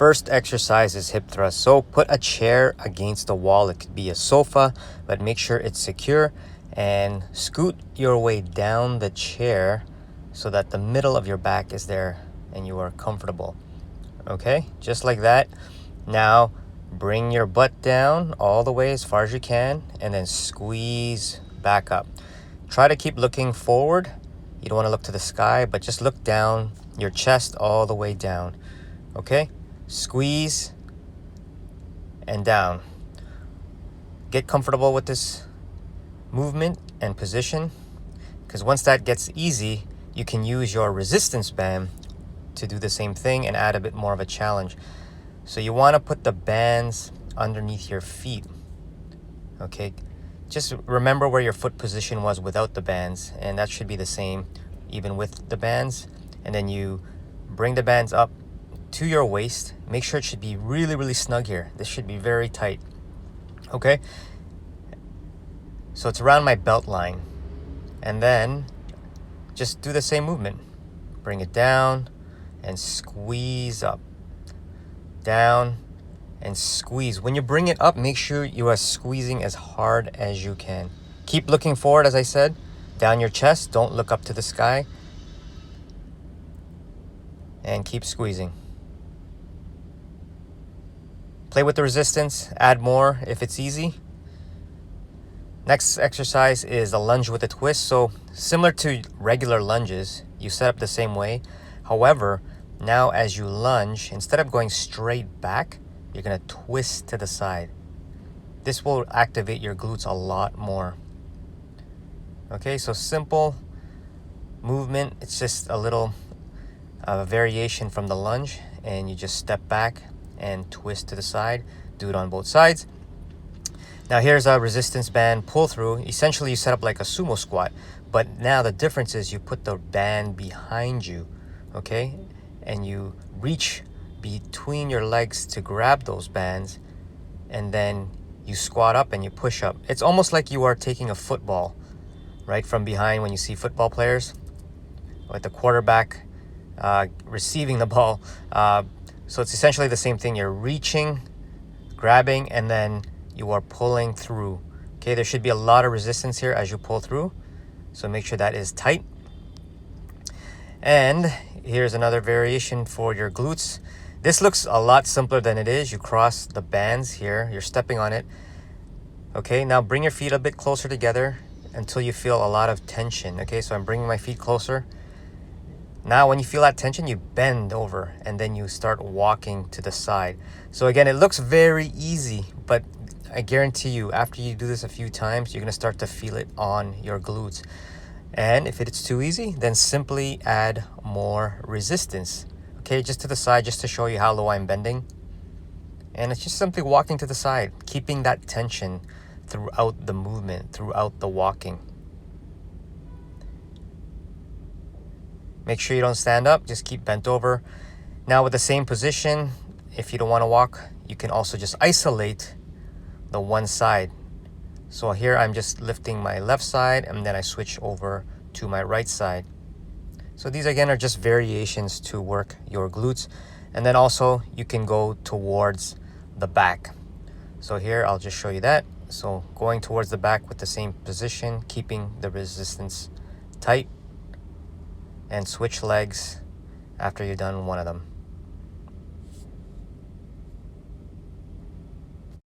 First exercise is hip thrust. So put a chair against the wall. It could be a sofa, but make sure it's secure and scoot your way down the chair so that the middle of your back is there and you are comfortable. Okay, just like that. Now bring your butt down all the way as far as you can and then squeeze back up. Try to keep looking forward. You don't want to look to the sky, but just look down your chest all the way down. Okay, squeeze and down. Get comfortable with this movement and position, because once that gets easy, you can use your resistance band to do the same thing and add a bit more of a challenge. So you want to put the bands underneath your feet. Okay, just remember where your foot position was without the bands, and that should be the same even with the bands. And then you bring the bands up to your waist. Make sure it should be really snug here. This should be very tight. Okay, so it's around my belt line, and then just do the same movement. Bring it down and squeeze up, down and squeeze. When you bring it up, make sure you are squeezing as hard as you can. Keep looking forward, as I said, down your chest. Don't look up to the sky, and keep squeezing. Play with the resistance, add more if it's easy. Next exercise is a lunge with a twist. So similar to regular lunges, you set up the same way. However, now as you lunge, instead of going straight back, you're going to twist to the side. This will activate your glutes a lot more. Okay, so simple movement. It's just a little variation from the lunge, and you just step back and twist to the side. Do it on both sides. Now here's a resistance band pull through. Essentially you set up like a sumo squat, but now the difference is you put the band behind you, okay? And you reach between your legs to grab those bands, and then you squat up and you push up. It's almost like you are taking a football, right, from behind when you see football players, with the quarterback receiving the ball. So it's essentially the same thing. You're reaching, grabbing, and then you are pulling through. Okay, there should be a lot of resistance here as you pull through, so make sure that is tight. And here's another variation for your glutes. This looks a lot simpler than it is. You cross the bands here, you're stepping on it. Okay, now bring your feet a bit closer together until you feel a lot of tension. Okay, so I'm bringing my feet closer. Now when you feel that tension, you bend over and then you start walking to the side. So again, it looks very easy, but I guarantee you, after you do this a few times, you're going to start to feel it on your glutes. And if it's too easy, then simply add more resistance. Okay, just to the side, just to show you how low I'm bending. And it's just simply walking to the side, keeping that tension throughout the movement, throughout the walking. Make sure you don't stand up, just keep bent over. Now with the same position, if you don't want to walk, you can also just isolate the one side. So here I'm just lifting my left side, and then I switch over to my right side. So these again are just variations to work your glutes. And then also you can go towards the back. So here I'll just show you that. So going towards the back with the same position, keeping the resistance tight, and switch legs after you're done one of them.